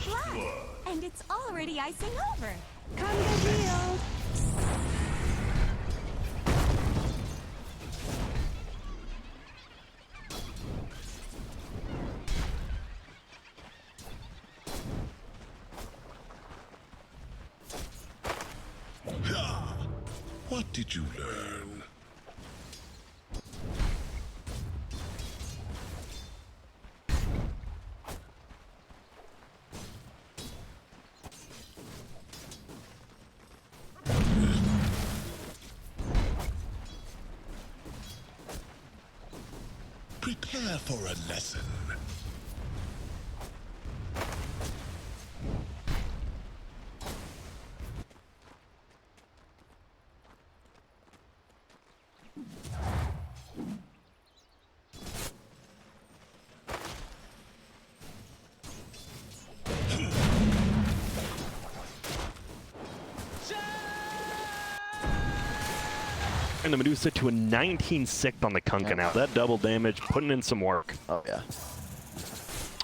blood, and it's already icing over. Come get healed. What did you learn? Prepare for a lesson. And the Medusa to a 19 sick on the Kunkka now. That double damage, putting in some work. Oh, yeah.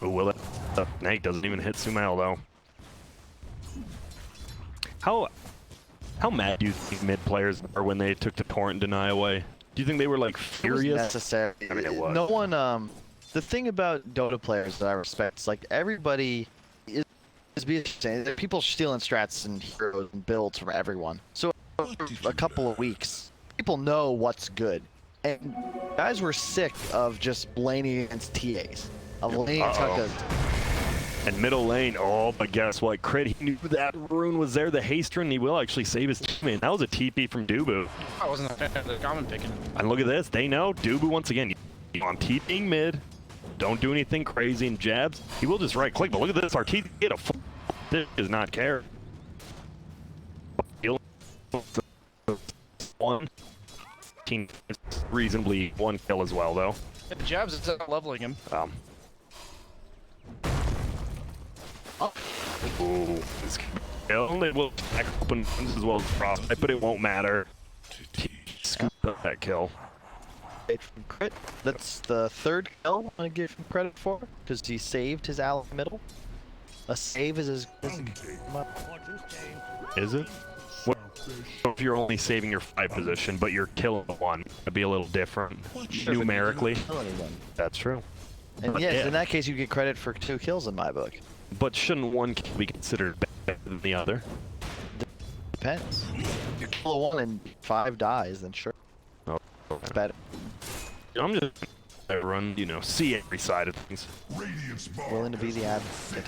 Oh, will it? Nate doesn't even hit Sumail, though. How mad do you think mid players are when they took the Torrent Deny away? Do you think they were, like, furious? It was necessary. I mean, it was. No one, the thing about Dota players that I respect is, like, everybody is people stealing strats and heroes and builds from everyone. So, for a couple of weeks, people know what's good. And guys were sick of just laning against TAs. Of laning against and middle lane, oh, but guess what? Crit, he knew that rune was there, the haste rune, he will actually save his teammate. That was a TP from Dubu. I wasn't a fan of the common picking. And look at this, they know, Dubu once again, on TPing mid, don't do anything crazy and jabs, he will just right click, but look at this, RT get a full, does not care. One team reasonably one kill as well though. If the jabs is leveling him. Ooh, this kill. It will back open as well as Frostbite, but it won't matter. Scoop up that kill. from crit. That's the third kill I'm gonna give him credit for, because he saved his ally middle. A save is as good as Is it? What if you're only saving your 5 position, but you're killing one? That'd be a little different numerically. That's true. And yes, in that case, you get credit for 2 kills in my book. But shouldn't one kill be considered better than the other? Depends. If you kill one and 5 dies, then sure. Oh, it's better. I'm just run, you know, see every side of things. Willing to be the advocate.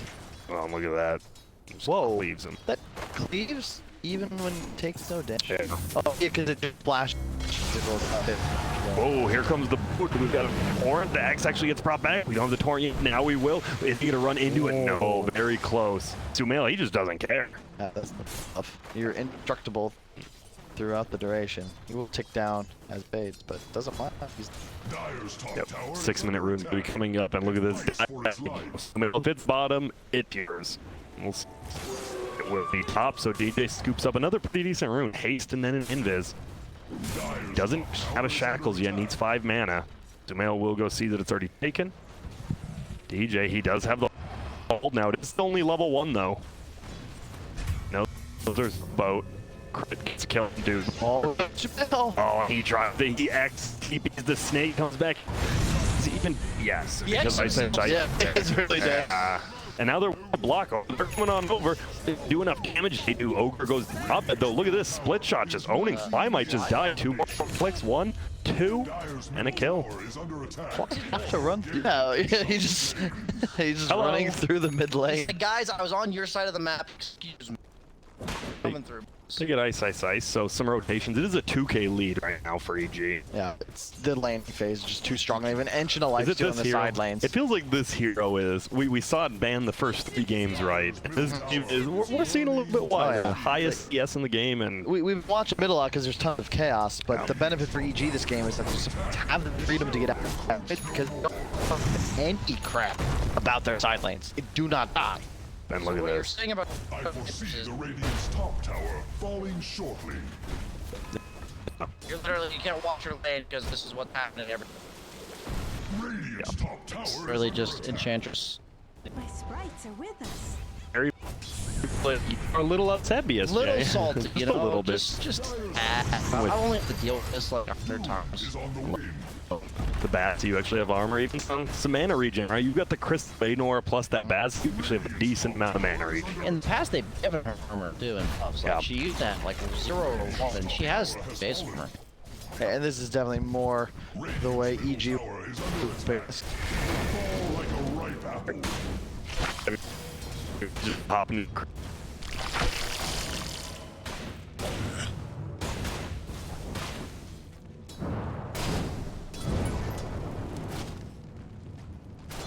Oh, look at that. Just Whoa. Leaves him. That cleaves even when it takes no damage. Yeah. Oh, yeah, because it just flashed. Oh, here comes the boot. We've got a torrent. The Axe actually gets brought back. We don't have the torrent yet. Now we will. Is he going to run into it? No, very close. Sumail, he just doesn't care. Yeah, that's the stuff. You're indestructible throughout the duration. He will tick down as baited, but it doesn't matter. He's... Yep. 6-minute rune will be coming up, and look at this. If it's bottom, it tears. It will be top, so DJ scoops up another pretty decent rune. Haste and then an invis. Doesn't have a shackles yet, needs 5 mana. Sumail will go see that it's already taken. DJ, he does have the hold now. It's only level 1 though. No, there's boat. Crit gets killed, dude. Oh, he dropped the TPs the snake, comes back. Is even yes, because I said yeah, it's really dead. And now they're block. They're coming on over. They do enough damage. They do. Ogre goes up. Though look at this split shot just owning. Fly might just die. 2 more clicks. 1, 2, and a kill. Have to run. Yeah, he's just running through the mid lane. Guys, I was on your side of the map. Excuse me. Coming through. They get ice. So some rotations. It is a 2K lead right now for EG. Yeah, it's the lane phase is just too strong. I have an inch and a life steal on the hero? side lanes. It feels like this hero is. We saw it ban the first 3 games right. This game is. We're seeing a little bit wider. The highest CS in the game, and we've watched mid a lot because there's tons of chaos. But the benefit for EG this game is that they just have the freedom to get out because they don't have any crap about their side lanes. They do not die. And look at What you're this. saying about I foresee the Radiant's top tower falling shortly. you're literally you can't watch your lane because this is what's happening every. Radiant's top tower It's really just Enchantress. My sprites are with us. but you're a little upset, BSJ. Little salty, you know. A little bit. Just I only have to deal with this like 100 times. Is on the win. The bats, you actually have armor, even some mana regen, right? You've got the Crystal Baynor plus that bats, you actually have a decent amount of mana regen. In the past, they've given her armor too, and stuff. So Yeah. she used that like 0 or 1, and she has base armor. And this is definitely more the way EG Tower is under attack. was. Fall like a ripe apple. Just popping.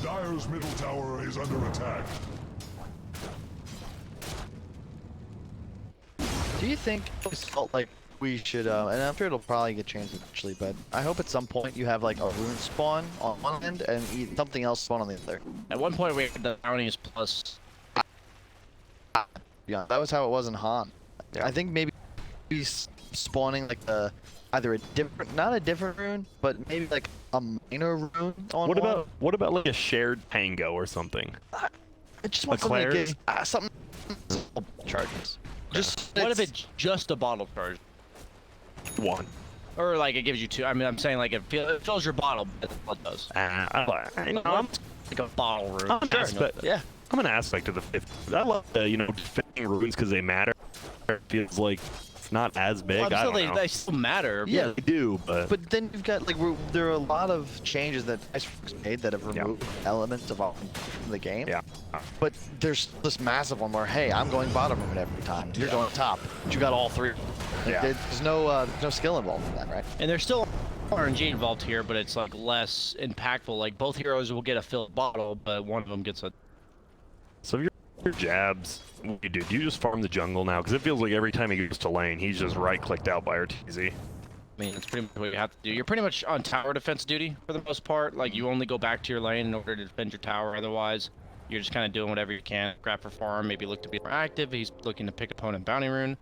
Dire's middle tower is under attack. Do you think it's felt like we should, and I'm sure it'll probably get changed eventually, but I hope at some point you have like a rune spawn on one end and something else spawn on the other. At one point, we had the bounties plus. Yeah, that was how it was in Han. Yeah. I think maybe spawning like either a different, not a different rune, but maybe like a minor rune on What about like a shared tango or something? I just want something to get something charges. Just What if it's just a bottle charge? One. Or like it gives you 2. I mean, I'm saying like it fills your bottle, but that's what it does. I know, I'm Like a bottle room. I'm an aspect. Yeah. I'm an aspect of the fifth. I love defending runes because they matter. It feels like it's not as big. Well, I don't they, know. they still matter. Yeah, they do, but But then you've got like there are a lot of changes that Asrock made that have removed elements of from the game. yeah. But there's this massive one where hey, I'm going bottom rune every time. You're going top. But you got all three. Like, Yeah. There's no skill involved in that, right? And there's still RNG involved here, but it's like less impactful. Like both heroes will get a filled bottle, but one of them gets a. So if your jabs, what do you do? Do you just farm the jungle now? Because it feels like every time he goes to lane, he's just right-clicked out by RTZ. I mean, that's pretty much what you have to do. You're pretty much on tower defense duty for the most part. Like you only go back to your lane in order to defend your tower. Otherwise, you're just kind of doing whatever you can. Grab for farm, maybe look to be more active. He's looking to pick opponent bounty rune.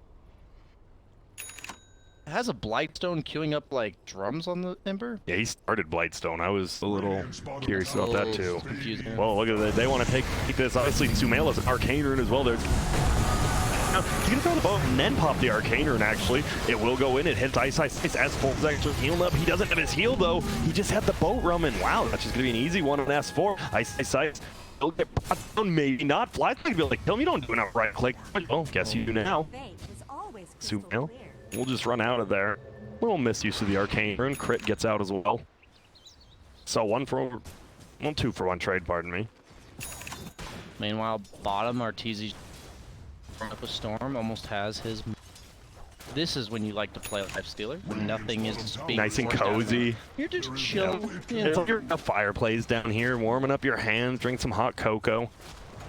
It has a Blightstone queuing up like drums on the Ember. Yeah, he started Blightstone. I was a little curious about that too. Confusing. Well, look at that. They want to take this. Obviously, Sumail's an Arcane Rune as well. They're now, he's gonna throw the boat and then pop the Arcane Rune, actually. It will go in. It hits Ice. S4's actually healed up. He doesn't have his heal, though. He just had the boat rumming. Wow, that's just gonna be an easy one on S4. Ice. He'll get brought down, maybe not. Fly's gonna be like, tell me you don't do enough right click. Well, guess you do now. Fate is always crystal Sumail. clear. We'll just run out of there. Little misuse of the Arcane Rune. Crit gets out as well. So 2 for 1 trade, pardon me. Meanwhile, bottom Arteezy up a storm almost has his. This is when you like to play Life Stealer. When nothing is being Nice and forced out. cozy. You're just chilling. You It's know. like you're a fireplace down here, warming up your hands, drink some hot cocoa.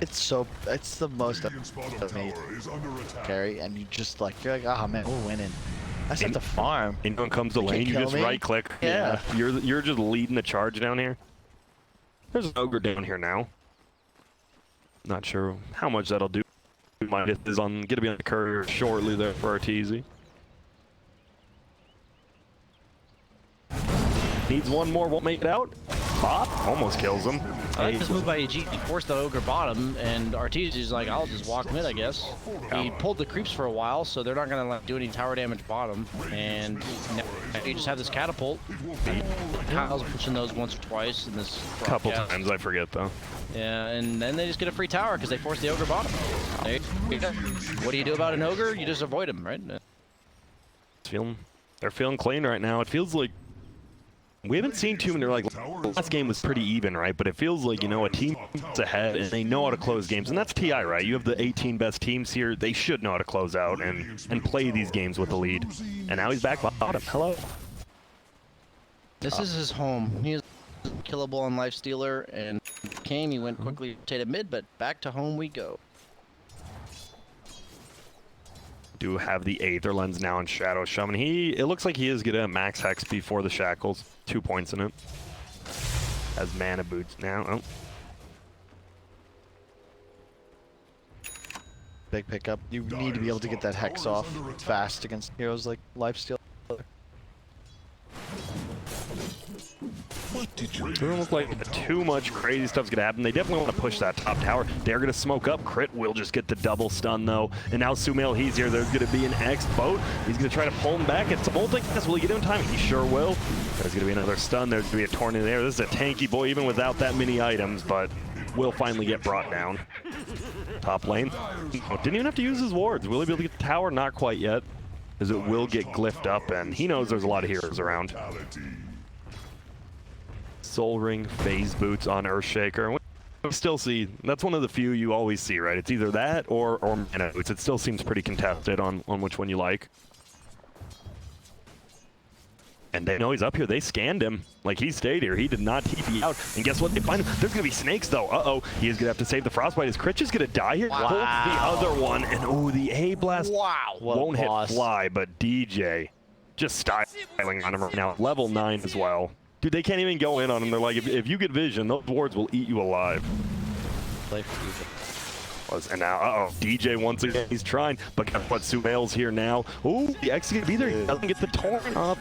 It's the most Radiant's bottom amazing tower is under attack. carry, and you're like, oh man, we're winning. I just have to farm. Anyone comes to You lane, can't you kill just me? right click. Yeah. You're just leading the charge down here. There's an ogre down here now. Not sure how much that'll do. Might is gonna be on the courier shortly there for Arteezy. Needs one more, won't make it out. Pop almost kills him. I like this move by AG. He forced the ogre bottom, and Arteezy's like, I'll just walk mid, I guess. He pulled the creeps for a while, so they're not gonna like do any tower damage bottom. And now you just have this catapult. Kyle's pushing those once or twice in this Couple broadcast. times, I forget though. Yeah, and then they just get a free tower because they forced the ogre bottom. There you go. What do you do about an ogre? You just avoid him, right? They're feeling clean right now. It feels like we haven't seen too many. Like last game was pretty even, right? But it feels like a team's ahead and they know how to close games, and that's TI, right? You have the 18 best teams here. They should know how to close out and play these games with the lead. And now he's back bottom. Hello. This is his home. He is killable on Life Stealer, and came. He went quickly rotated mid, but back to home we go. Do have the Aether Lens now in Shadow Shaman. It looks like he is gonna max hex before the shackles. 2 points in it. Has mana boots now. Oh. Big pickup. You need to be able to get that hex off fast against heroes like Lifesteal. Doesn't look like too much crazy stuff's gonna happen. They definitely want to push that top tower. They're gonna smoke up. Crit will just get the double stun though. And now Sumail, he's here. There's gonna be an X boat. He's gonna try to pull him back. It's a multi-cast. Will he get him in time? He sure will. There's gonna be another stun. There's gonna be a torn in there. This is a tanky boy even without that many items, but will finally get brought down. Top lane. Oh, didn't even have to use his wards. Will he be able to get the tower? Not quite yet, as it will get glyphed up, and he knows there's a lot of heroes around. Soul Ring, Phase Boots on Earthshaker. We still see, that's one of the few you always see, right? It's either that or Mana Boots. It still seems pretty contested on which one you like. And they know he's up here. They scanned him. Like, he stayed here. He did not TP out. And guess what? They find him. There's going to be snakes, though. Uh-oh. He is going to have to save the Frostbite. His Crit is going to die here. Wow. Holds the other one. And, oh, the A-Blast won't hit loss. Fly, but DJ just styling on him right now. Level 9 as well. Dude, they can't even go in on him. They're like, if you get vision, those wards will eat you alive. Play for DJ. And now, uh-oh, DJ once again, he's trying. But guess what? Sumail's here now. Ooh, the X is going to be there. He doesn't get the torn up.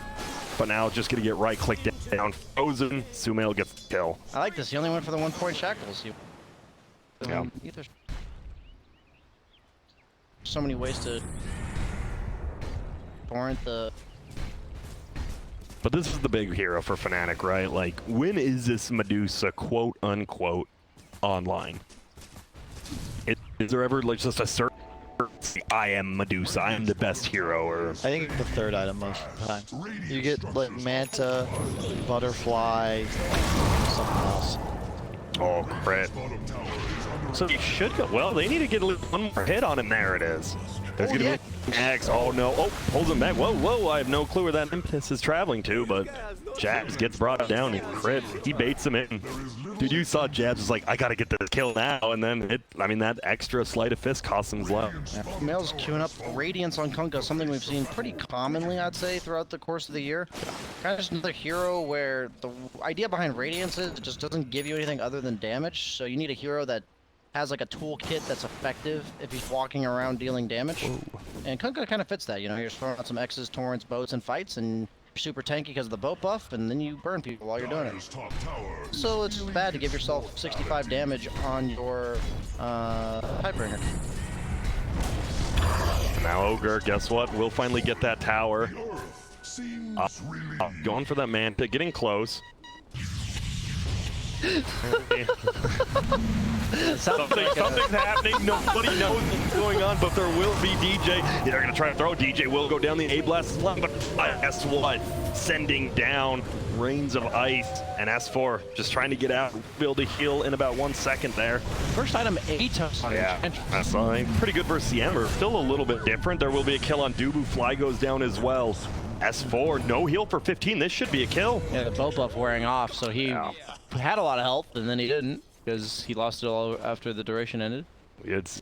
But now just going to get right-clicked down. Frozen. Sumail gets the kill. I like this. He only went for the 1-point shackles. Yeah. So many ways to torrent the... But this is the big hero for FNATIC, right? Like, when is this Medusa, quote-unquote, online? Is there ever, like, just a certain... I am Medusa, I am the best hero, or... I think it's the third item most of the time. You get like Manta, Butterfly, something else. Oh, crit. So he should go. Well, they need to get at least one more hit on him. There it is. There's going to be X. Oh, no. Oh, pulls him back. Whoa, whoa. I have no clue where that impetus is traveling to, but Jabs gets brought down and crit. He baits him in. Dude, you saw Jabs was like, I got to get this kill now. And then, that extra sleight of fist costs him his life. Yeah. Male's queuing up Radiance on Kunkka, something we've seen pretty commonly, I'd say, throughout the course of the year. Kind of just another hero where the idea behind Radiance is it just doesn't give you anything other than damage. So you need a hero that has like a toolkit that's effective if he's walking around dealing damage. Ooh. And Kunkka kind of fits that, you know, you're throwing out some X's, torrents, boats, and fights, and you're super tanky because of the boat buff, and then you burn people while you're doing it. So it's bad to give yourself 65 damage on your Pipebringer. Now Ogre, guess what? We'll finally get that tower. Going for that Manta, getting close. Something's happening. Nobody knows what's going on, but there will be DJ. They're going to try to throw. DJ will go down the A-Blast, but guess what? Sending down Rains of Ice, and S4 just trying to get out, build a heal in about 1 second there. First item, 8 touchdowns. Yeah, that's pretty good versus the Ember. Still a little bit different. There will be a kill on Dubu. Fly goes down as well. S4, no heal for 15. This should be a kill. Yeah, the boat buff wearing off, so he had a lot of health, and then he didn't, because he lost it all after the duration ended. It's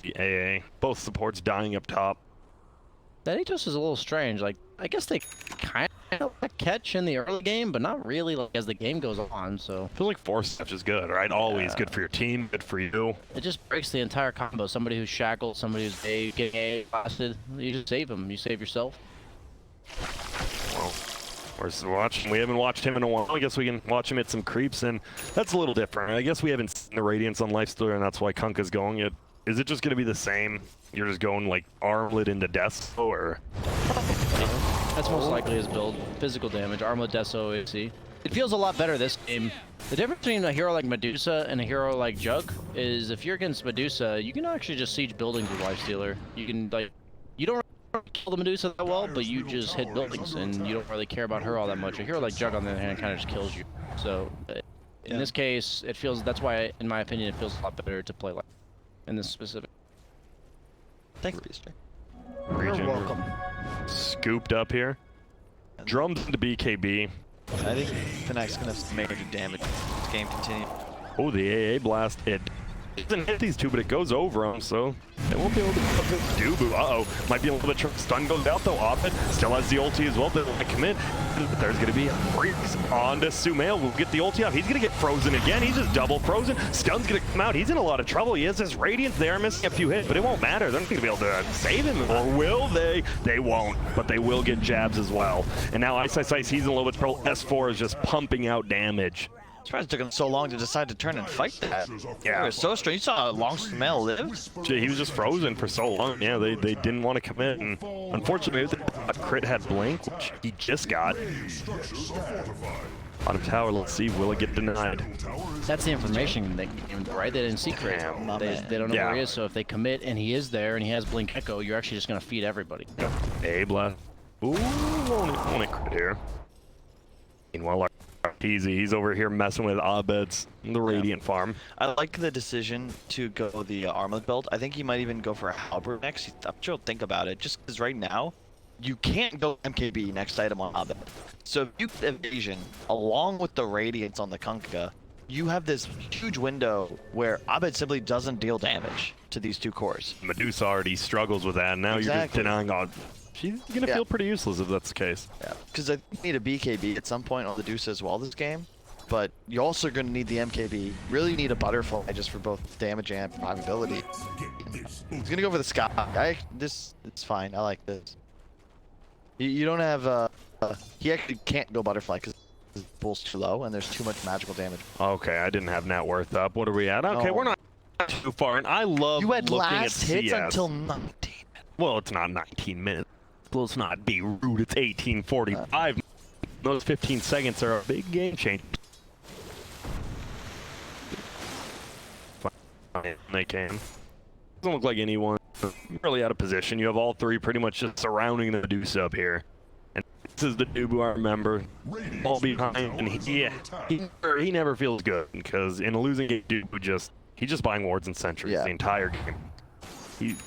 the AA. Both supports dying up top. That Atos is a little strange. Like, I guess they kind of catch in the early game, but not really like as the game goes on, so... Feels like force touch is good, right? Always good for your team, good for you. It just breaks the entire combo. Somebody who's shackled, somebody who's getting A blasted, you just save them. You save yourself. Well, we haven't watched him in a while. I guess we can watch him hit some creeps, and that's a little different. I guess we haven't seen the Radiance on Lifestealer, and that's why Kunkka's going it. Is it just going to be the same? You're just going like armlet into Deso, or? That's most likely his build. Physical damage, armlet, Deso, AC. It feels a lot better this game. The difference between a hero like Medusa and a hero like Jug is if you're against Medusa, you can actually just siege buildings with Lifestealer. You can like, you don't kill the Medusa that well, but you just hit buildings and you don't really care about her all that much. A hero like Jug on the other hand kind of just kills you. So in this case, it feels, that's why in my opinion it feels a lot better to play like in this specific. Thanks, Beaster. You're welcome. Scooped up here. Drummed into BKB. I think FNATIC's gonna have some major damage if this game continues. Oh, the AA blast hit doesn't hit these two, but it goes over them, so they won't be able to Dubu. Uh-oh. Might be a little bit stun goes out, though. Oppet still has the ulti as well. Doesn't commit. There's going to be a freeze on to Sumail. We'll get the ulti out. He's going to get frozen again. He's just double frozen. Stun's going to come out. He's in a lot of trouble. He has his Radiance there, missing a few hits, but it won't matter. They're not going to be able to save him. Or will they? They won't, but they will get jabs as well. And now Ice, he's in a little bit of trouble. S4 is just pumping out damage. Surprised it took him so long to decide to turn and fight that. Yeah. It was so strange. You saw how long Sumail lived? He was just frozen for so long. Yeah, they didn't want to commit. And unfortunately, the crit had Blink, which he just got. Bottom tower, let's see, will it get denied? That's the information they gave him, right? They didn't see crit. They don't know where he is, so if they commit and he is there and he has Blink Echo, you're actually just going to feed everybody. A blast. Ooh, only crit here. Meanwhile, he's over here messing with Abed's the Radiant farm. I like the decision to go the armlet build. I think he might even go for a halberd next. I'm sure he'll think about it, just because right now, you can't go MKB next item on Abed. So if you get evasion along with the Radiance on the Kunkka, you have this huge window where Abed simply doesn't deal damage to these two cores. Medusa already struggles with that, and now you're just denying God. She's gonna feel pretty useless if that's the case. Yeah, because I think you need a BKB at some point on the Medusa as well this game, but you're also gonna need the MKB. Really need a butterfly just for both damage and survivability. He's gonna go for the Sky. This it's fine. I like this. You don't have he actually can't go butterfly because his bull's too low and there's too much magical damage. Okay, I didn't have net worth up. What are we at? Okay, No. we're not too far, and I love You had looking last at hits CS. until 19 minutes. Well, it's not 19 minutes. Let's not be rude. It's 18:45. Those 15 seconds are a big game change. They came. Doesn't look like anyone really out of position. You have all three pretty much just surrounding the Medusa up here. And this is the Dubu I remember. All behind, and he never feels good because in a losing game, Dubu he's just buying wards and sentries the entire game.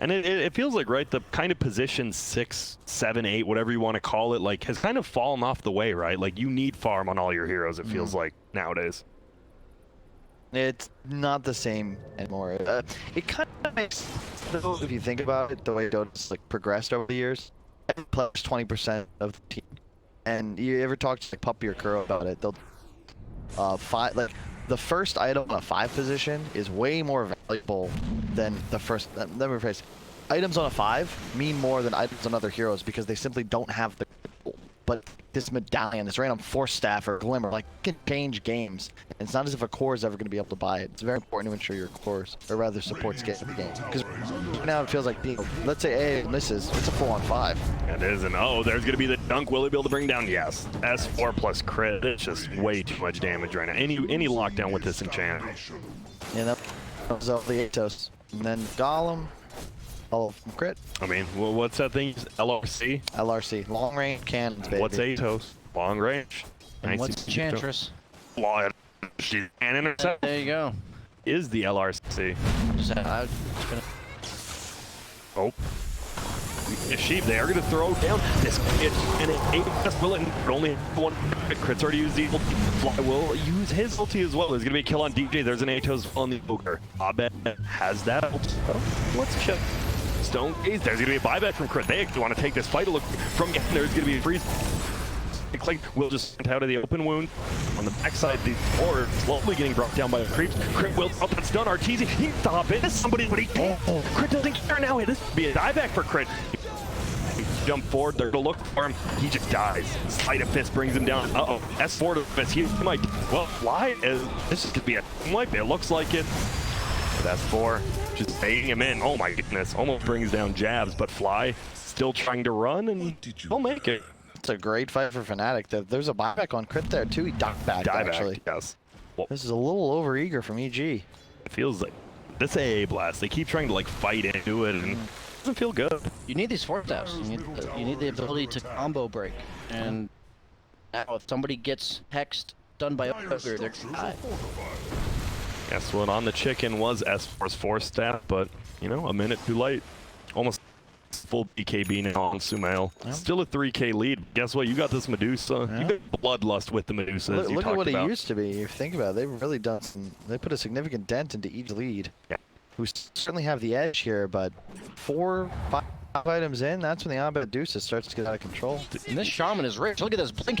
And it feels like, right, the kind of position 6, 7, 8, whatever you want to call it, like, has kind of fallen off the way, right? Like, you need farm on all your heroes, it feels like, nowadays. It's not the same anymore. It kind of makes, if you think about it, the way Dota's like progressed over the years. Every player's 20% of the team, and you ever talk to like Puppy or Kuro about it? They'll like the first item on a 5 position is way more valuable than the first. Let me rephrase. Items on a 5 mean more than items on other heroes because they simply don't have the. But this medallion, this random force staff or glimmer, like, can change games. And it's not as if a core is ever going to be able to buy it. It's very important to ensure your cores, or rather supports, get the game. Because right now it feels like, let's say A misses, it's a 4-on-5. It is, and oh, there's going to be the dunk. Will he be able to bring down? Yes. S4 plus crit. It's just way too much damage right now. Any lockdown with this enchant. Yeah, that was all the Atos. And then Golem. All of them crit. I mean, well, what's that thing? LRC? LRC. Long range cannons, baby. What's Atos? Long range. And what's Enchantress? She can intercept. There you go. Is the LRC. Oh. Sheep, they are going to throw down this kid, and it will it only one crits already used the ulti. Fly will use his ulti as well. There's going to be a kill on DJ. There's an Atos on the Ogre. Abed has that ulti. Oh, let's check. Stone Gaze. There's going to be a buyback from crit. They want to take this fight. Look from there's going to be a freeze. Like we'll just sent out of the open wound on the backside. The or slowly getting brought down by the creeps. Crit will up that's done. Arteezy, he stop it. Somebody, but he can't. Crit doesn't care now. This would be a dieback for crit. Jump forward, they're gonna look for him. He just dies. Sleight of fist brings him down. Uh-oh. S4 to fist. He might, well, fly. This is gonna be a wipe. It looks like it. But S4 just baiting him in. Oh my goodness. Almost brings down jabs, but Fly still trying to run, and he'll make it. It's a great fight for FNATIC. There's a buyback on crit there too. He ducked back, actually. Yes. Well, this is a little over eager from EG. It feels like this AA blast. They keep trying to like fight into it, and it doesn't feel good. You need these force staffs. You need the ability to combo break. And now if somebody gets hexed, done by Ogre, they're gonna die. Yes, well, on the chicken was S4's force staff, but you know, a minute too late. Almost full BKB now on Sumail. Still a 3K lead. Guess what? You got this Medusa. You got bloodlust with the Medusa. Look at what it used to be. If you think about it, they've really done some. They put a significant dent into each lead. Yeah. Who certainly have the edge here, but 4, 5 items in, that's when the Medusa starts to get out of control. And this Shaman is rich. Look at this blink.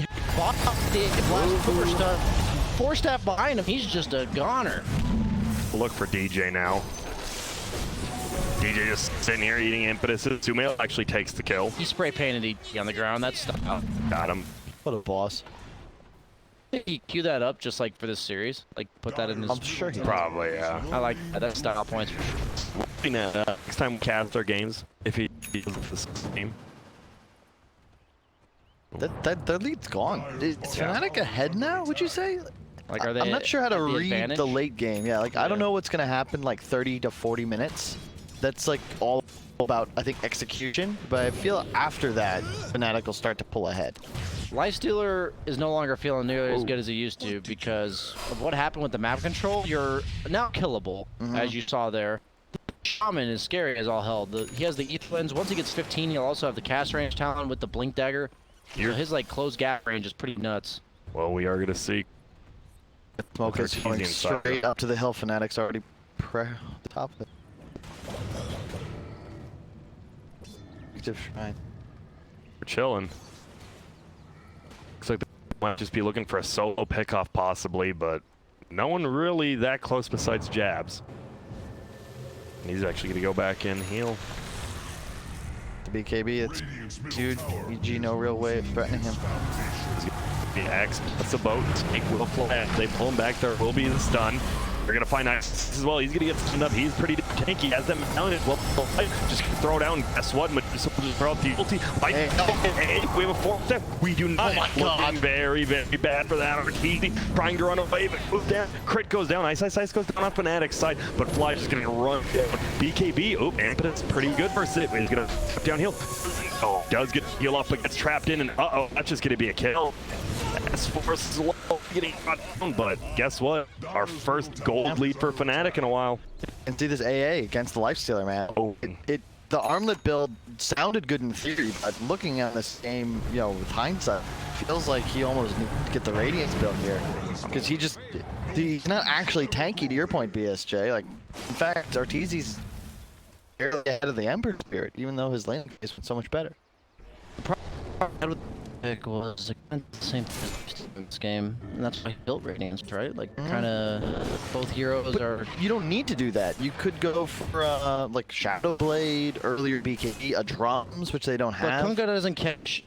Four staff behind him. He's just a goner. Look for DJ now. DJ just sitting here eating impetuses. Sumail actually takes the kill. He spray painted EG on the ground. That's stuff. Got him. What a boss. Did he cue that up just like for this series? Like put that in his. I'm sure he Probably, yeah. I like that. That's style points for sure. Next time we cast our games, if he does this game. Their lead's gone. Is FNATIC ahead now, would you say? Like, are they? I'm not sure how to at the read advantage? the late game. Yeah, like I don't know what's gonna happen like 30 to 40 minutes. That's like all about, I think, execution. But I feel after that, FNATIC will start to pull ahead. Lifestealer is no longer feeling nearly as good as he used to because of what happened with the map control. You're now killable, as you saw there. Shaman is scary as all hell. He has the ether lens. Once he gets 15, he'll also have the cast range talent with the blink dagger. So his like closed gap range is pretty nuts. Well, we are gonna see. Smoke is going straight up to the hill. FNATIC's already the top of it. Active shrine. We're chilling. Looks like they might just be looking for a solo pickoff possibly, but no one really that close besides Jabs. And he's actually gonna go back in heal. The BKB, it's dude. EG no real way of threatening him. The X, that's a boat. Snake will fly. They pull him back. There will be the stun. They're gonna find Ice as well. He's gonna get stunned up. He's pretty tanky. Has them down as well. Just throw down. Guess what? Medusa will just throw out the ulti. Hey, we have a 4-step. We do not. Oh my God. Very, very bad for that. Arteezy trying to run away, but moves down. Crit goes down. Ice goes down on FNATIC's side, but Fly is gonna run down. BKB. Oh, Impetus pretty good for Sid. He's gonna step downhill. Oh, does get heal off, but gets trapped in, and that's just gonna be a kill. S-Force is low, getting cut down, but guess what? Our first gold lead for FNATIC in a while. And see this AA against the Lifestealer, man. Oh. The armlet build sounded good in theory, but looking at this game, you know, with hindsight, feels like he almost needs to get the Radiance build here. Because he's not actually tanky, to your point, BSJ. Like, in fact, Arteezy's barely ahead of the Ember Spirit, even though his lane phase went so much better. Pick was the same thing in this game, and that's why he built Radiance, right? Like, kind of both heroes are. You don't need to do that. You could go for like Shadow Blade, earlier BKB, drums, which they don't have. But Kunga doesn't catch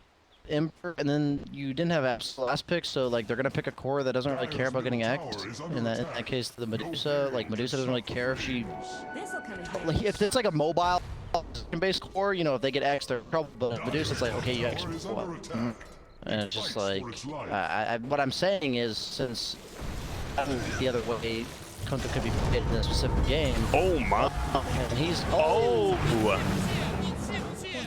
Emperor, and then you didn't have Apps last pick, so like they're gonna pick a core that doesn't really care about getting X'd. In that case, the Medusa, like Medusa doesn't really care if she. This'll come in handy. Like, if it's like a mobile based core, you know, if they get X, they're in trouble. But Medusa's like, okay, you X. And it's just like, what I'm saying is, since the other way, Kunta could be played in a specific game. Oh my! And he's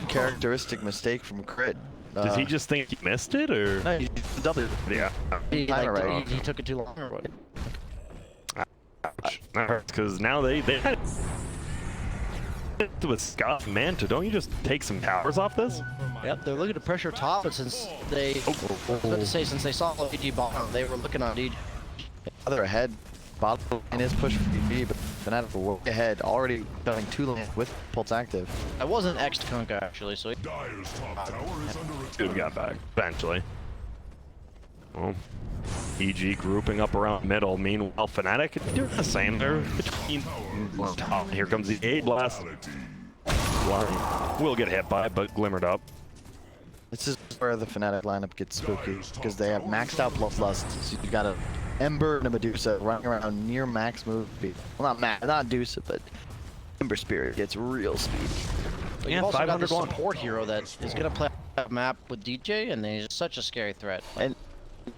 Characteristic mistake from Crit. Does he just think he missed it, or? No, he doubled. Yeah. he Right. took it too long, or what? Ouch. That hurts, because now they had with Scott Manta. Don't you just take some towers off this? Yep, they're looking to pressure top, but since they, I was about to say, since they saw DG bottom, they were looking on DG. They're ahead. Bottom line is push for DG, but FNATIC were way ahead, already going 2 lanes with Pulse active. I wasn't X to Kunka actually, so. Dyer's top tower is under attack. Dude got back eventually. Well, EG grouping up around middle. Meanwhile, FNATIC doing the same. They're between. Oh, here comes the A blast. Will get hit by it, but glimmered up. This is where the FNATIC lineup gets spooky, because they have maxed out Bloodlust, so you got a Ember and a Medusa running around near max move speed. Well, not Medusa, but Ember Spirit gets real speedy. But you've also got this support hero that is going to play that map with DJ, and he's such a scary threat. And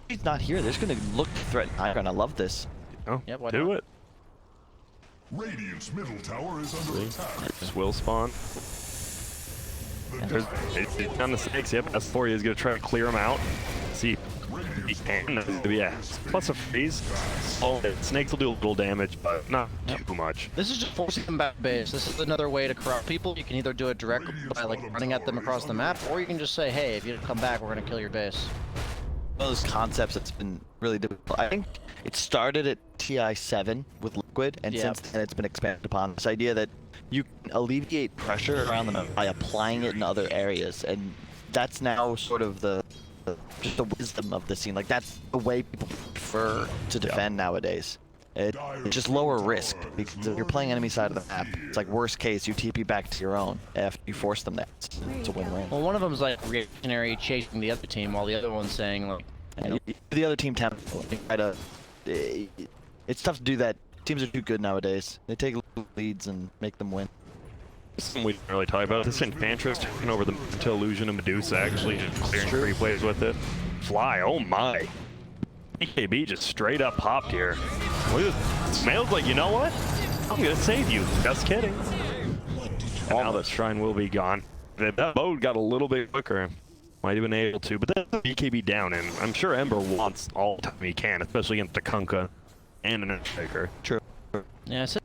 he's not here. They're just going to look to threaten Iron. I love this. Oh, yeah, why do not? it. Radiant's middle tower is under attack. Just will spawn. It's on the snakes. Yep, S4 is going to try to clear him out. See, Yeah, plus a freeze. Oh, snakes will do a little damage, but not too much. This is just forcing them back to base. This is another way to corrupt people. You can either do it directly by like running at them across the map, or you can just say, hey, if you don't come back, we're gonna kill your base. One of those concepts that's been really difficult. I think it started at TI9 with Liquid, and since then it's been expanded upon. This idea that you can alleviate pressure around the map by applying it in other areas, and that's now sort of just the wisdom of the scene. Like, that's the way people prefer to defend nowadays. It's just lower risk, because if you're playing enemy side of the map, it's like worst case, you TP back to your own after you force them there. It's a win-win. Well, one of them's like reactionary, chasing the other team, while the other one's saying like, the other team it's tough to do that. Teams are too good nowadays. They take leads and make them win. Something we didn't really talk about. This Enchantress taking over the Mental Illusion of Medusa, actually just clearing free plays with it. Fly, oh my. BKB just straight up popped here. Look at this. Smail's like, you know what? I'm gonna save you. Just kidding. And now the shrine will be gone. That boat got a little bit quicker. Might have been able to, but that's BKB down, and I'm sure Ember wants all the time he can, especially against the Kunkka and an Earthshaker. True. yeah, I said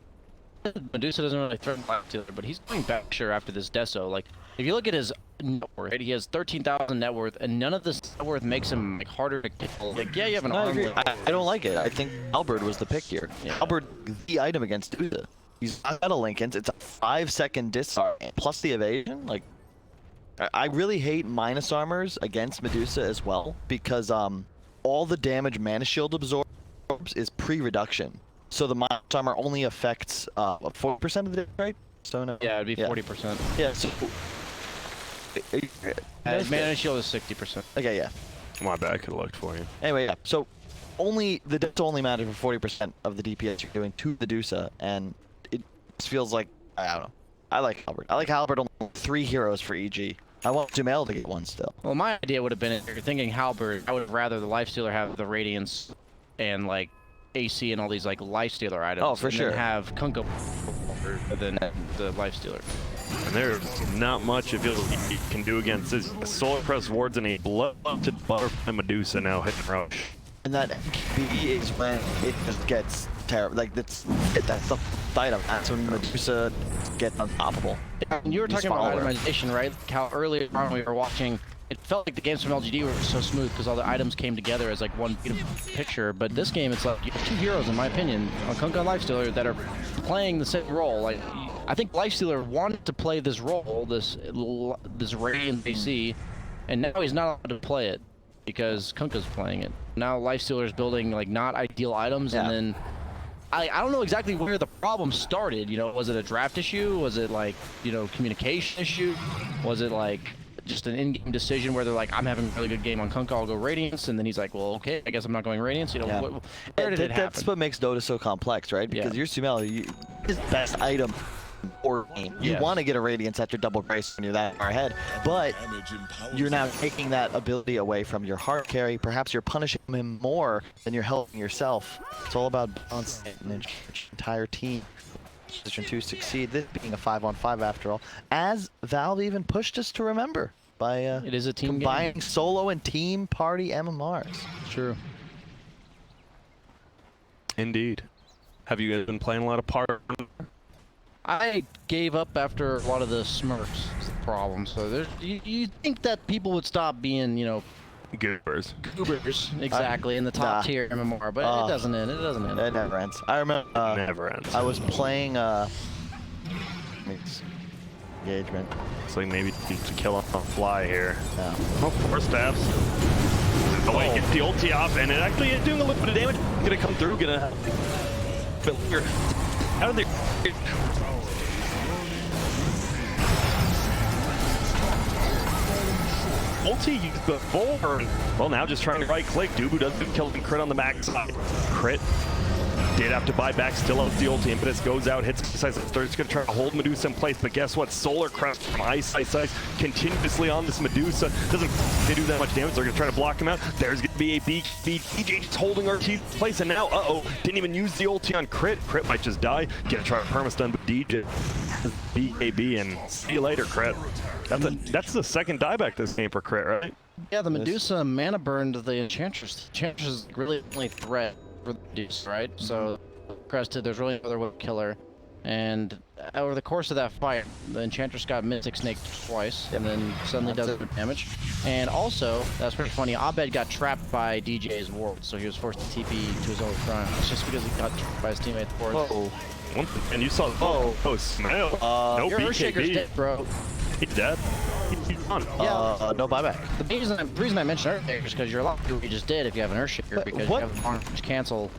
Medusa doesn't really threaten Black Dealer, but he's going back sure after this Deso. Like, if you look at his net worth, right, he has 13,000 net worth, and none of this net worth makes him like harder to kill. Like, yeah, you have an arm. I don't like it. I think Halberd was the pick here. Yeah. Halberd, the item against Medusa. He's not got a Lincolns. It's a 5-second disarm plus the evasion. Like, I really hate minus armors against Medusa as well, because all the damage Mana Shield absorbs is pre-reduction. So the minus armor only affects 40% of the damage, right? So no. Yeah, it'd be 40%. Yeah. So. Mana Shield is 60%. Okay. Yeah. My bad, I could have looked for you. Anyway, yeah. So the deaths only matter for 40% of the DPS you're doing to Medusa, and it just feels like, I don't know. I like Halberd. I like Halberd on 3 heroes for EG. I want Jumel to get one still. Well, my idea would have been, if you're thinking Halberd, I would have rather the Lifestealer have the Radiance and like AC and all these like Lifestealer items. Oh, for sure. And have Kunkka than the Lifestealer. And there's not much if you can do against this Solar Press wards and a blood-busted Butterfly Medusa now hitting Rush. And that MKB is when it just gets terrible. Like, that's the item. That's when Medusa gets unstoppable. And you were talking about itemization, right? Like how earlier on we were watching, it felt like the games from LGD were so smooth because all the items came together as like one beautiful picture. But this game, it's like you have 2 heroes, in my opinion, on Kunkka and Lifestealer, that are playing the same role. Like, I think Lifestealer wanted to play this role, this Radiant AC, and now he's not allowed to play it because Kunkka's playing it. Now Lifestealer's building like not ideal items, and then I don't know exactly where the problem started. You know, was it a draft issue? Was it like, you know, communication issue? Was it like just an in-game decision where they're like, I'm having a really good game on Kunkka, I'll go Radiance, and then he's like, well, okay, I guess I'm not going Radiance. You know, where did it happen? That's what makes Dota so complex, right? Because your Sumail is the best item or game. You want to get a Radiance at your double grace when you're that far ahead, but you're now taking that ability away from your hard carry. Perhaps you're punishing him more than you're helping yourself. It's all about balancing an entire team. Position 2 succeed, this being a 5-on-5 after all, as Valve even pushed us to remember by it is a team combining game. Solo and team party MMRs. True. Indeed. Have you guys been playing a lot of part? I gave up after a lot of the Smurfs is the problem. So you think that people would stop being, you know, Goobers. Goobers, exactly, in the top tier MMR, but it doesn't end. It doesn't end. It never ends. I remember. Never ends. I was playing. Engagement. It's like maybe to kill off a fly here. Yeah. Oh, 4 stabs. Oh, wait, gets the ulti off, and it actually is doing a little bit of damage. Gonna come through, gonna. But here, how did they? Ulti used before. Well, now just trying to right click. Dubu doesn't kill him. Crit on the backside. Crit. Did have to buy back, still out the ulti. Impetus goes out, hits Size. Starts going to try to hold Medusa in place, but guess what? Solar Crest from Size continuously on this Medusa. Doesn't do that much damage. They're going to try to block him out. There's going to be a beat. DJ just holding RT in place, and now, didn't even use the ulti on Crit. Crit might just die. Gonna try to perma-stun, but DJ BKB, and see you later, Crit. That's the second dieback this game for Crit, right? Yeah, the Medusa mana burned the Enchantress. The Enchantress is really the only threat for the Medusa, right? So, Crested, there's really no other way to kill her. And over the course of that fight, the Enchantress got Mystic Snake twice, and then suddenly does damage. And also, that's pretty funny, Abed got trapped by DJ's ward, so he was forced to TP to his own front. It's just because he got trapped by his teammate's ward. Whoa. And you saw Smile. No Your Earthshaker's BKB. dead, bro. He's dead. He's gone. No buyback. The reason I mentioned Earthshaker is because you're allowed to do what you just did if you have an Earthshaker, because you have an orange cancel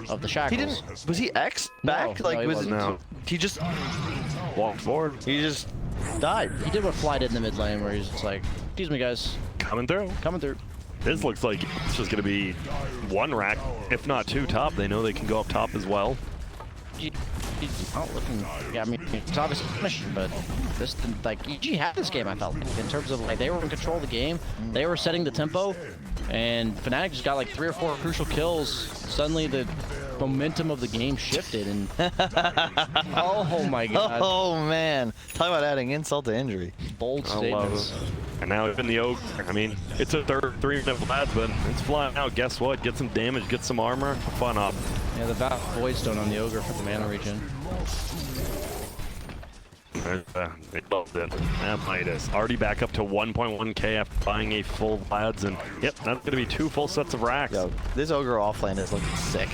of the shackles. He didn't. Was he X back? No, like he was wasn't. No. he just Walked forward. he just died? He did what Fly did in the mid lane, where he's just like, excuse me guys, Coming through. coming through. This looks like it's just going to be one rack, if not two top. They know they can go up top as well. He's not looking. Yeah, I mean, it's obviously finishing, but this, like, EG had this game, I felt like, in terms of, like, they were in control of the game, they were setting the tempo, and FNATIC just got like 3 or 4 crucial kills. Suddenly the momentum of the game shifted, and oh my god. Oh man, talk about adding insult to injury. Bold I love statements. it. And now even the Ogre, I mean, it's a 3-minute Vlad, but it's flying out. Guess what? Get some damage, get some armor, fun up. Yeah, the Void Stone on the Ogre for the mana regen. They loved it. That Midas already back up to 1.1k after buying a full Vlads, and yep, that's going to be 2 full sets of racks. Yo, this Ogre offlane is looking sick.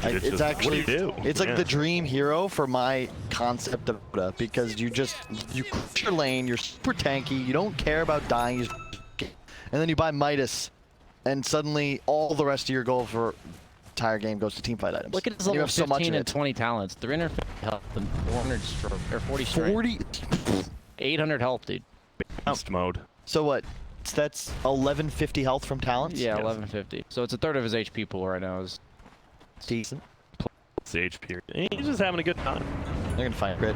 It's It's just, actually, what do you do? it's like Yeah. the dream hero for my concept of Dota, because you crush your lane, you're super tanky, you don't care about dying, you just, and then you buy Midas, and suddenly all the rest of your goal for entire game goes to teamfight items. Look at his And you level have so much 15 of and it. 20 talents, 350 health and 400 strength, or 40 strength. 40. 800 health, dude. Beast mode. So what? That's 1150 health from talents. Yeah, Yes. 1150. So it's a third of his HP pool right now. Is Decent. It's the HP. He's just having a good time. They're gonna find grid.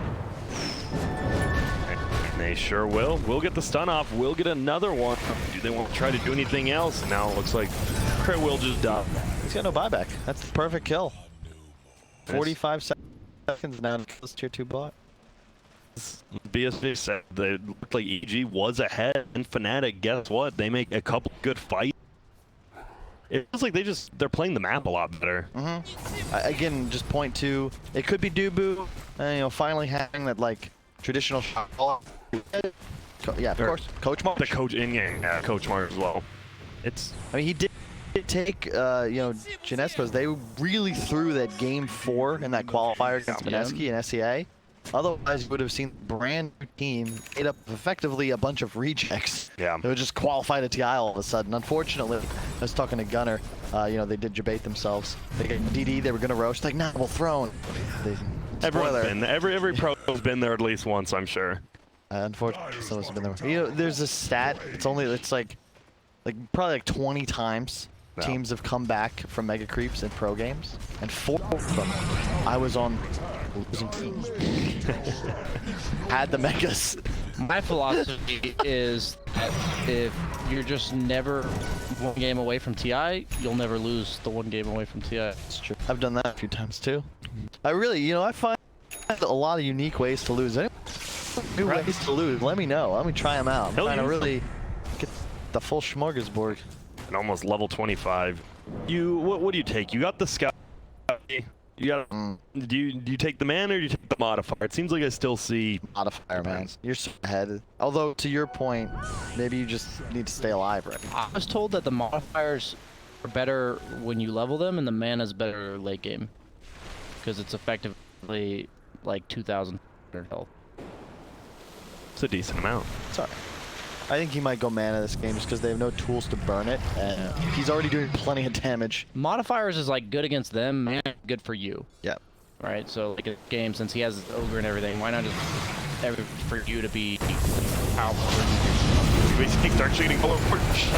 And they sure will. We'll get the stun off. We'll get another one. Do they want to try to do anything else? Now it looks like Crit will just die. He's got no buyback. That's the perfect kill. Nice. 45 seconds now to kill this tier 2 bot. BSV said they looked like EG was ahead, and FNATIC, guess what? They make a couple good fights. It feels like they're playing the map a lot better. Again, just point to, it could be Dubu, finally having that, like, traditional shot. Yeah, of course. Coach Mark. The coach in-game, yeah, Coach Mark as well. It's I mean, he did take, Genesco's. They really threw that game 4 in that qualifier against Yeah. Mineski and SEA. Otherwise, you would have seen a brand new team made up of effectively a bunch of rejects. Yeah. They would just qualify to TI all of a sudden. Unfortunately, I was talking to Gunner. They did debate themselves. They got DD. They were gonna roast. Like, nah, we'll throw. everyone's been every pro's been there at least once, I'm sure. Unfortunately, someone's been there. There's a stat. It's like probably like 20 times No. teams have come back from mega creeps in pro games, and 4 of them I was on losing teams. Had the megas. my philosophy is that if you're just never 1 game away from TI, you'll never lose the 1 game away from TI. It's true. I've done that a few times too. I really, I find a lot of unique ways to lose. Any new ways to lose, let me know. Let me try them out. I'm Hell trying to yeah. really get the full smorgasbord. And almost level 25. What do you take? You got the scout. You got. Do you take the man or do you take the modifier? It seems like I still see Modifier, man. You're so ahead. Although, to your point, maybe you just need to stay alive, right? I was told that the modifiers are better when you level them, and the mana's better late game, because it's effectively like 2,000 health. it's a decent amount. Sorry. I think he might go mana this game just because they have no tools to burn it, and he's already doing plenty of damage. Modifiers is like good against them, mana good for you. Yeah. Right, so like a game, since he has Ogre and everything, why not just for you to be powerful? Basically starts shooting forward.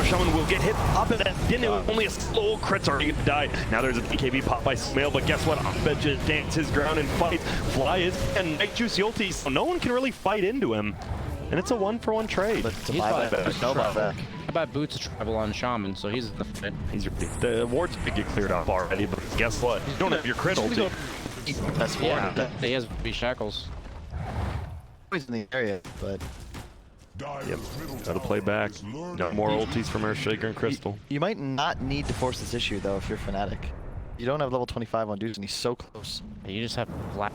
Shaman will get hit up and then it was only a slow crit's already gonna die. Now there's a BKB pop by Smail, but guess what? Ahmed just dances his ground and fights. Fly is and Night Juice ulti, so no one can really fight into him. And it's a 1-for-1 trade. But it's a He's buyback. buyback. There's no buyback. How about Boots a tribal on Shaman, so he's in the fit. He's your the wards could get cleared up already, but guess what? You don't have your crit ulti. That's Yeah, one. he has B shackles. Always in the area, but Yep. Gotta play back. No more ultis from Earthshaker and Crystal. You might not need to force this issue though if you're FNATIC. You don't have level 25 on dudes and he's so close. You just have Black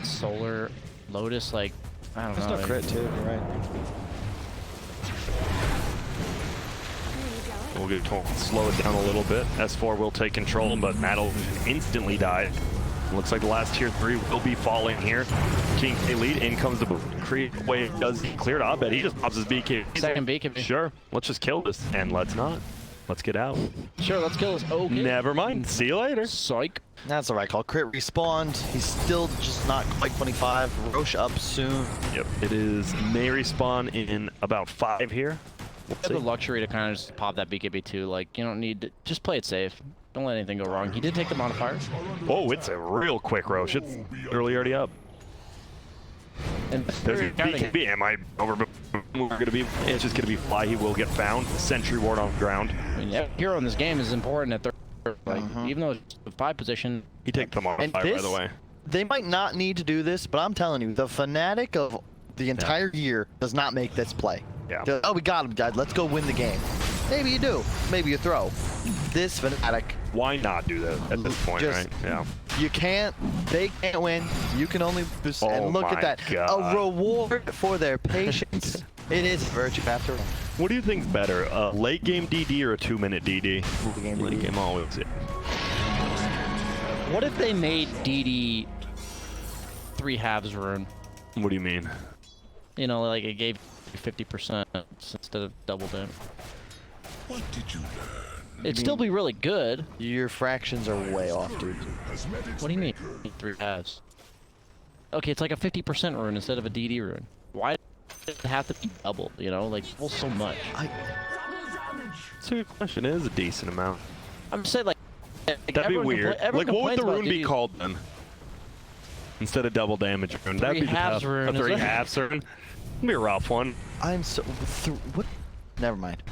Solar, Lotus, like, I don't There's know. no crit too, you're right. We'll get told to slow it down a little bit. S4 will take control, but that'll instantly die. Looks like the last tier 3 will be falling here. King K lead, in comes the Creep. Way does clear to Abed. He just pops his BK. Second BKB. Sure, let's just kill this, and let's not. Let's get out. Sure, let's kill this. Okay. Never mind. See you later. Psych. That's the right call. Crit respawned. He's still just not quite 25. Roche up soon. Yep. It is may respawn in about 5 here. You have the luxury to kind of just pop that BKB too. Like, you don't need to, just play it safe. Don't let anything go wrong. He did take the modifier. Oh, it's a real quick Roche. It's already up. And There's a BKB. Am I over? We're gonna be. It's just gonna be fly. He will get found. Sentry ward on the ground. I mean, every hero in this game is important at third. Like, even though it's the 5 position. He takes the modifier, by the way. They might not need to do this, but I'm telling you, the FNATIC of the entire year does not make this play. Yeah. They're, oh, we got him, guys. Let's go win the game. Maybe you do. Maybe you throw. This FNATIC. Why not do that at this point, Just- right? Yeah. You can't. They can't win. You can only. Oh And look at my that. God. A reward for their patience. It is virtue after all. What do you think's better, a late game DD or a 2-minute DD? Late game Late DD. game always. Yeah. What if they made DD 3 halves rune? What do you mean? You know, like it gave you 50% instead of double damage. What did you learn? It'd still be really good. Your fractions are way off, dude. What do you mean 3 halves? Okay, it's like a 50% rune instead of a DD rune. Why does it have to be double? You know, like double so much. That's a good question. It is a decent amount. I'm just saying, like That'd be everyone weird. everyone Like, what would the complains rune about be DD. called then? Instead of double damage rune. That'd be 3 halves tough. rune, A 3 is it? halves rune. It'd be a rough one. I'm so. What? Never mind.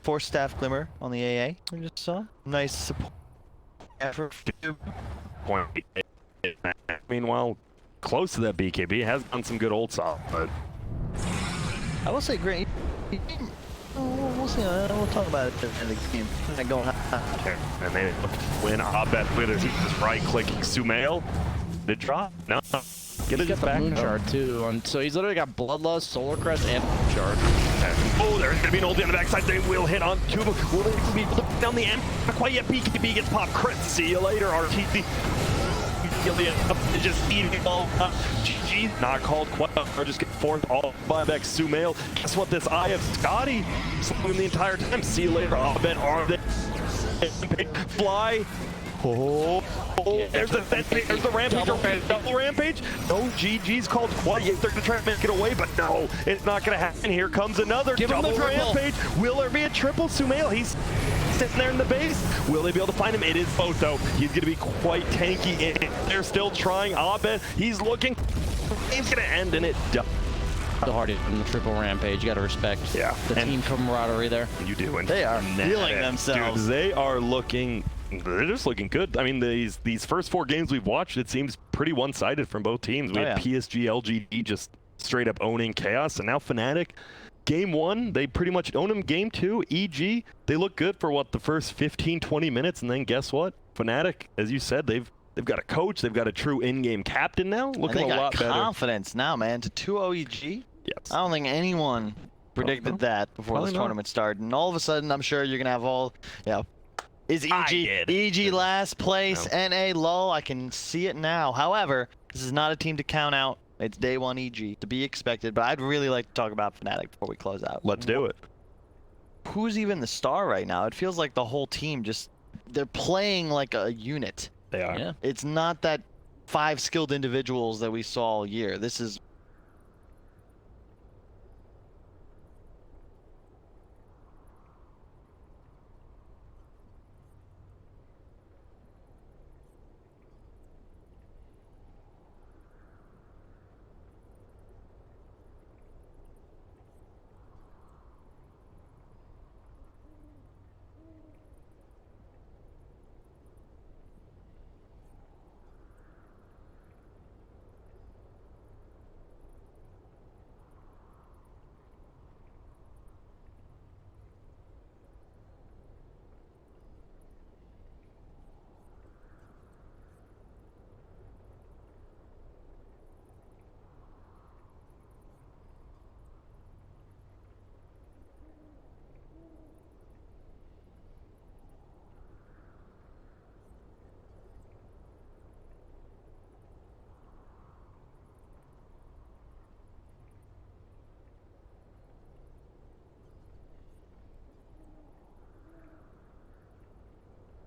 4 staff glimmer on the AA. We just saw. Nice support effort. Point. Meanwhile, close to that BKB has done some good ult off, but I will say, great. We'll see. We'll talk about it in the game. I'm going. and they win. Abed with it. He's just right-clicking Sumail. Did drop? No. Get He's it got the back. moon shard too, so he's literally got Bloodlust, Solar Crest, and Moon shard. Oh, there's going to be an ulti on the backside. They will hit on two, but will they be able to put down the M? Not quite yet. BKB gets popped. Crit. See you later, RTC. Just eating it all up. GG. Not called quite. Or just get fourth all by back Sumail. Guess what? This eye of Scotty slowing the entire time. See you later. Abed are they? Fly. Oh, there's the rampage, double rampage. No, GG's called quite yet. They're gonna try to make it away, but no, it's not gonna happen. Here comes another double rampage. Will there be a triple Sumail? He's sitting there in the base. Will they be able to find him? It is both though. He's gonna be quite tanky. They're still trying. Abed, he's looking. Game's gonna end and it does. The hardy from the triple rampage. You gotta respect Yeah. the team camaraderie there. You do, and They are feeling themselves. Dude, they are looking. They're just looking good. I mean, these first 4 games we've watched, it seems pretty one-sided from both teams. We had PSG, LGD just straight up owning Chaos, and now FNATIC. Game 1, they pretty much own them. Game 2, EG, they look good for what, the first 15, 20 minutes, and then guess what? FNATIC, as you said, they've got a coach, they've got a true in-game captain now, looking a lot better. They got confidence now, man. To 2-0 EG. Yes. I don't think anyone predicted that before Probably this not. tournament started, and all of a sudden, I'm sure you're gonna have all, Is I EG get it. EG last place? No. NA lull. I can see it now. However, this is not a team to count out. It's day 1 EG to be expected. But I'd really like to talk about FNATIC before we close out. Let's do it. Who's even the star right now? It feels like the whole team they're playing like a unit. They are. Yeah. It's not that 5 skilled individuals that we saw all year. This is